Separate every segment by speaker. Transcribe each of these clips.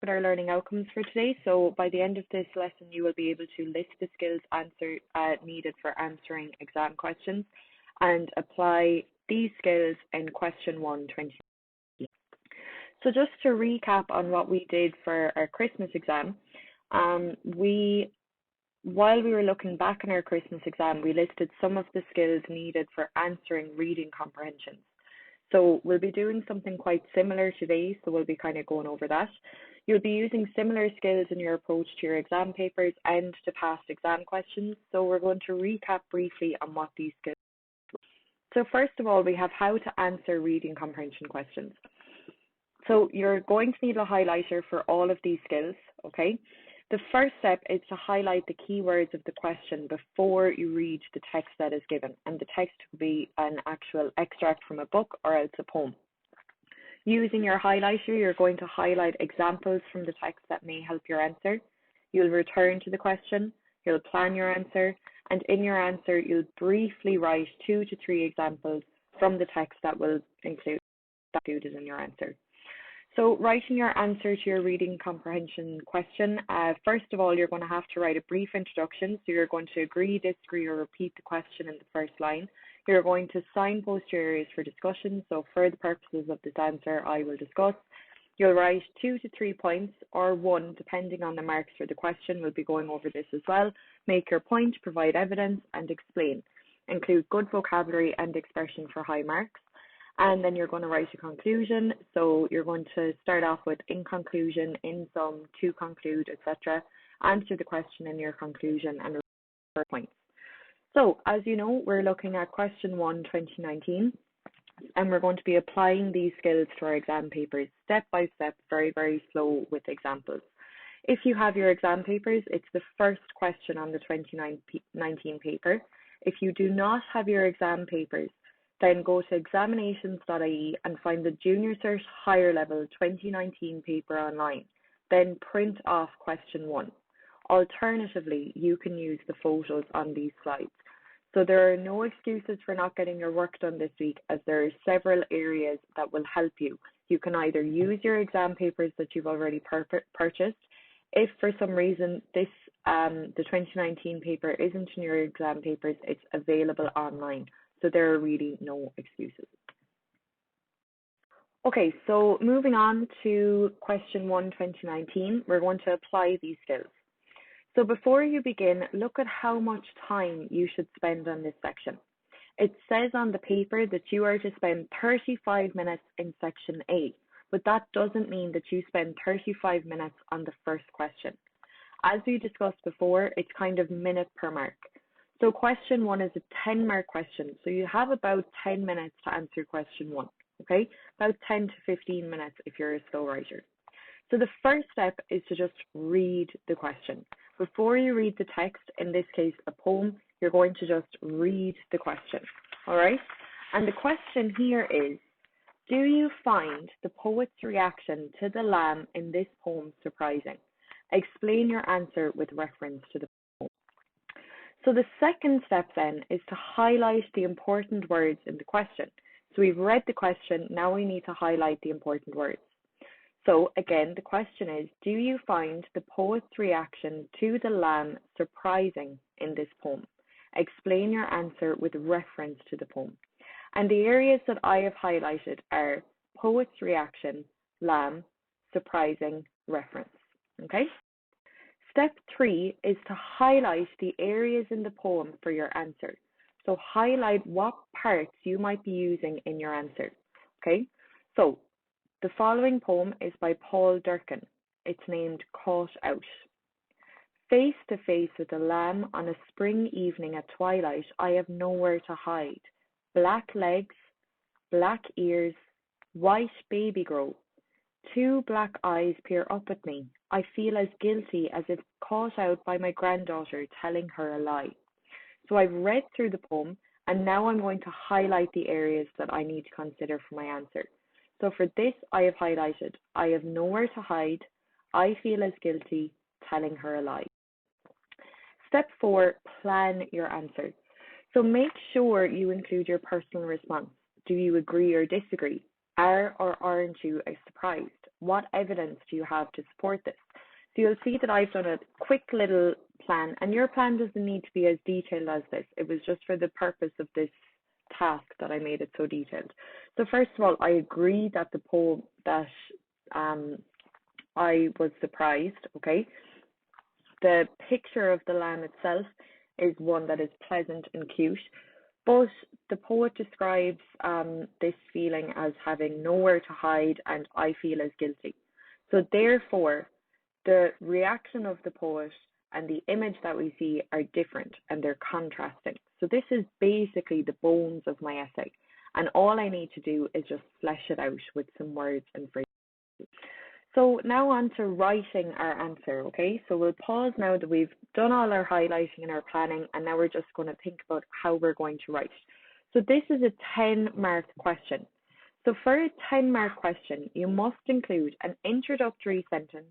Speaker 1: at our learning outcomes for today. So by the end of this lesson, you will be able to list the skills needed for answering exam questions and apply these skills in question 1, 20. So just to recap on what we did for our Christmas exam, while we were looking back on our Christmas exam, we listed some of the skills needed for answering reading comprehensions. So we'll be doing something quite similar today, so we'll be kind of going over that. You'll be using similar skills in your approach to your exam papers and to past exam questions. So we're going to recap briefly on what these skills are. So first of all, we have how to answer reading comprehension questions. So you're going to need a highlighter for all of these skills, okay? The first step is to highlight the keywords of the question before you read the text that is given, and the text could be an actual extract from a book or else a poem. Using your highlighter, you're going to highlight examples from the text that may help your answer. You'll return to the question, you'll plan your answer, and in your answer, you'll briefly write 2 to 3 examples from the text that will include included in your answer. So writing your answer to your reading comprehension question, first of all, you're going to have to write a brief introduction. So you're going to agree, disagree, or repeat the question in the first line. You're going to signpost your areas for discussion. So for the purposes of this answer, I will discuss. You'll write 2 to 3 points or 1, depending on the marks for the question. We'll be going over this as well. Make your point, provide evidence, and explain. Include good vocabulary and expression for high marks. And then you're going to write a conclusion. So you're going to start off with in conclusion, in sum, to conclude, etc. Answer the question in your conclusion and points. So as you know, we're looking at question 1, 2019, and we're going to be applying these skills to our exam papers step by step, very, very slow with examples. If you have your exam papers, it's the first question on the 2019 paper. If you do not have your exam papers, then go to examinations.ie and find the Junior Cert Higher Level 2019 paper online. Then print off question 1. Alternatively, you can use the photos on these slides. So there are no excuses for not getting your work done this week, as there are several areas that will help you. You can either use your exam papers that you've already purchased. If for some reason the 2019 paper isn't in your exam papers, it's available online. So there are really no excuses. Okay, so moving on to question 1, 2019, we're going to apply these skills. So before you begin, look at how much time you should spend on this section. It says on the paper that you are to spend 35 minutes in section A, but that doesn't mean that you spend 35 minutes on the first question. As we discussed before, it's kind of minute per mark. So question 1 is a 10-mark question. So you have about 10 minutes to answer question 1, okay? About 10 to 15 minutes if you're a slow writer. So the first step is to just read the question. Before you read the text, in this case a poem, you're going to just read the question, all right? And the question here is, do you find the poet's reaction to the lamb in this poem surprising? Explain your answer with reference to the poem. So the second step then is to highlight the important words in the question. So we've read the question, now we need to highlight the important words. So again, the question is, do you find the poet's reaction to the lamb surprising in this poem? Explain your answer with reference to the poem. And the areas that I have highlighted are poet's reaction, lamb, surprising, reference. Okay? Step 3 is to highlight the areas in the poem for your answer. So highlight what parts you might be using in your answer. Okay? So the following poem is by Paul Durcan. It's named Caught Out. Face to face with a lamb on a spring evening at twilight, I have nowhere to hide. Black legs, black ears, white baby grow. 2 black eyes peer up at me. I feel as guilty as if caught out by my granddaughter telling her a lie. So I've read through the poem, and now I'm going to highlight the areas that I need to consider for my answer. So for this, I have highlighted, I have nowhere to hide. I feel as guilty telling her a lie. Step 4, plan your answer. So make sure you include your personal response. Do you agree or disagree? Are or aren't you surprised? What evidence do you have to support this? So you'll see that I've done a quick little plan, and your plan doesn't need to be as detailed as this. It was just for the purpose of this task that I made it so detailed. So first of all, I agree that the poem that I was surprised, okay? The picture of the lamb itself is one that is pleasant and cute, but the poet describes this feeling as having nowhere to hide and I feel as guilty. So therefore, the reaction of the poet and the image that we see are different and they're contrasting. So this is basically the bones of my essay. And all I need to do is just flesh it out with some words and phrases. So now on to writing our answer, okay? So we'll pause now that we've done all our highlighting and our planning, and now we're just going to think about how we're going to write. So this is a 10-mark question. So for a 10-mark question, you must include an introductory sentence,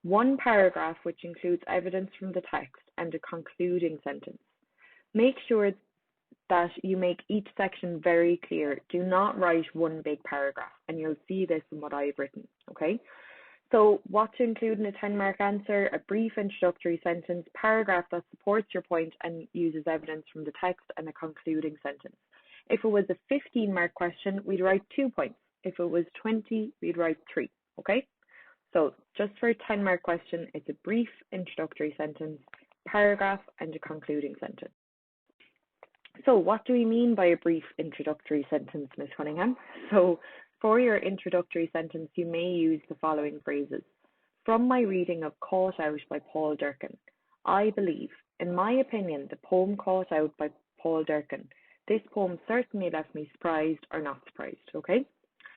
Speaker 1: one paragraph which includes evidence from the text, and a concluding sentence. Make sure that you make each section very clear. Do not write one big paragraph, and you'll see this in what I've written, okay? So what to include in a 10-mark answer: a brief introductory sentence, paragraph that supports your point and uses evidence from the text, and a concluding sentence. If it was a 15-mark question, we'd write 2 points. If it was 20, we'd write 3, okay? So just for a 10-mark question, it's a brief introductory sentence, paragraph, and a concluding sentence. So what do we mean by a brief introductory sentence, Ms. Cunningham? So for your introductory sentence, you may use the following phrases. From my reading of Caught Out by Paul Durcan, I believe, in my opinion, the poem Caught Out by Paul Durcan. This poem certainly left me surprised or not surprised, okay?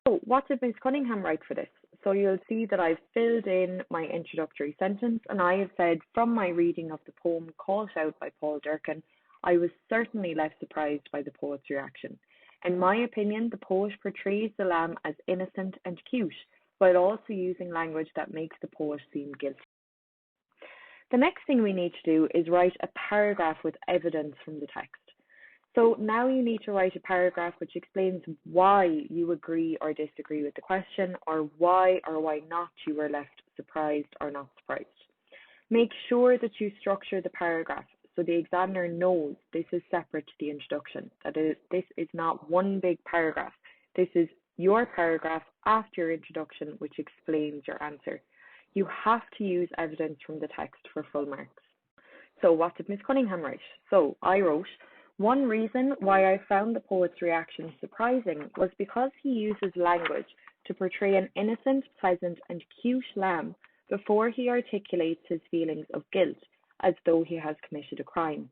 Speaker 1: So what did Ms. Cunningham write for this? So you'll see that I've filled in my introductory sentence, and I have said, from my reading of the poem Caught Out by Paul Durcan, I was certainly left surprised by the poet's reaction. In my opinion, the poet portrays the lamb as innocent and cute, while also using language that makes the poet seem guilty. The next thing we need to do is write a paragraph with evidence from the text. So now you need to write a paragraph which explains why you agree or disagree with the question, or why not you were left surprised or not surprised. Make sure that you structure the paragraph so the examiner knows this is separate to the introduction, this is not one big paragraph. This is your paragraph after your introduction which explains your answer. You have to use evidence from the text for full marks. So what did Ms. Cunningham write? So I wrote, one reason why I found the poet's reaction surprising was because he uses language to portray an innocent, pleasant, and cute lamb before he articulates his feelings of guilt, as though he has committed a crime.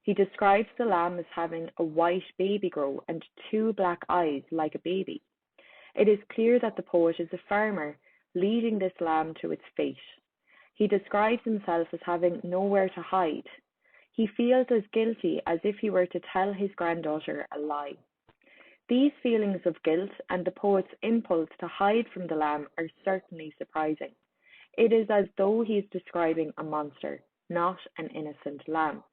Speaker 1: He describes the lamb as having a white baby grow and 2 black eyes like a baby. It is clear that the poet is a farmer, leading this lamb to its fate. He describes himself as having nowhere to hide. He feels as guilty as if he were to tell his granddaughter a lie. These feelings of guilt and the poet's impulse to hide from the lamb are certainly surprising. It is as though he is describing a monster, not an innocent lamb.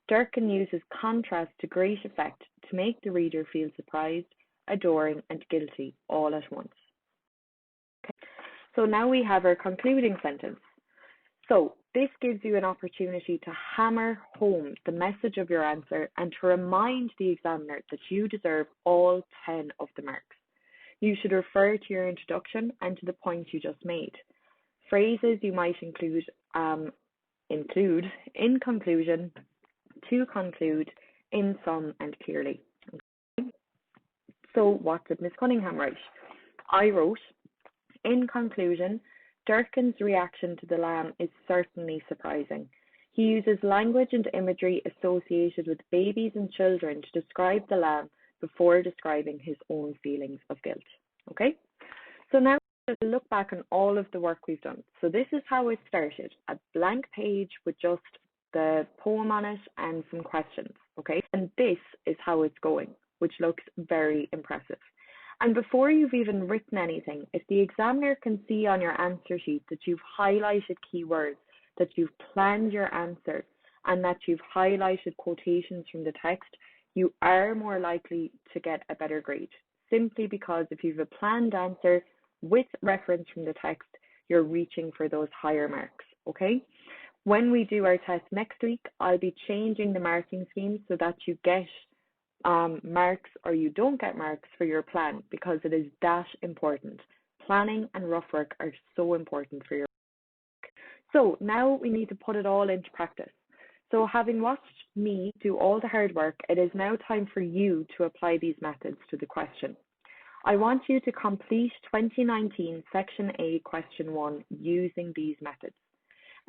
Speaker 1: Durcan uses contrast to great effect to make the reader feel surprised, adoring, and guilty all at once. Okay. So now we have our concluding sentence. So this gives you an opportunity to hammer home the message of your answer and to remind the examiner that you deserve all 10 of the marks. You should refer to your introduction and to the point you just made. Phrases you might include in conclusion, to conclude, in sum, and clearly. Okay. So what did Ms. Cunningham write? I wrote, in conclusion, Durcan's reaction to the lamb is certainly surprising. He uses language and imagery associated with babies and children to describe the lamb before describing his own feelings of guilt. Okay? So now let's look back on all of the work we've done. So this is how it started, a blank page with just the poem on it and some questions, okay? And this is how it's going, which looks very impressive. And before you've even written anything, if the examiner can see on your answer sheet that you've highlighted keywords, that you've planned your answer, and that you've highlighted quotations from the text, you are more likely to get a better grade, simply because if you have a planned answer with reference from the text, you're reaching for those higher marks, okay? When we do our test next week, I'll be changing the marking scheme so that you get marks or you don't get marks for your plan, because it is that important. Planning and rough work are so important for your work. So now we need to put it all into practice. So having watched me do all the hard work, it is now time for you to apply these methods to the question. I want you to complete 2019 Section A Question 1 using these methods.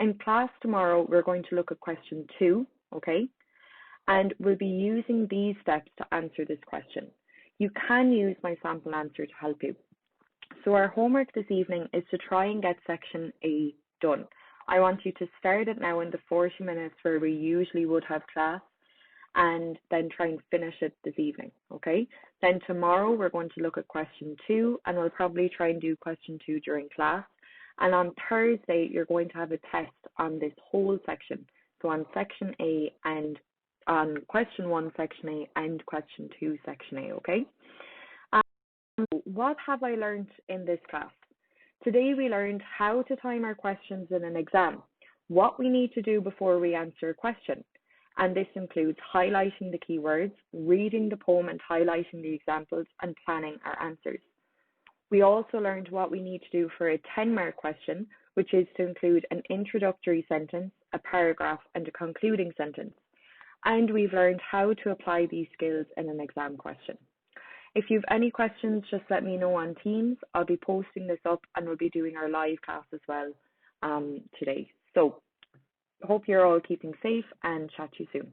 Speaker 1: In class tomorrow, we're going to look at question 2, okay? And we'll be using these steps to answer this question. You can use my sample answer to help you. So our homework this evening is to try and get Section A done. I want you to start it now in the 40 minutes where we usually would have class, and then try and finish it this evening, okay? Then tomorrow we're going to look at question 2, and we'll probably try and do question 2 during class. And on Thursday, you're going to have a test on this whole section. So on Section A and on question 1, Section A, and question 2, Section A, okay? What have I learned in this class? Today we learned how to time our questions in an exam, what we need to do before we answer a question. And this includes highlighting the keywords, reading the poem and highlighting the examples, and planning our answers. We also learned what we need to do for a 10-mark question, which is to include an introductory sentence, a paragraph, and a concluding sentence. And we've learned how to apply these skills in an exam question. If you have any questions, just let me know on Teams. I'll be posting this up, and we'll be doing our live class as well today. So hope you're all keeping safe, and chat to you soon.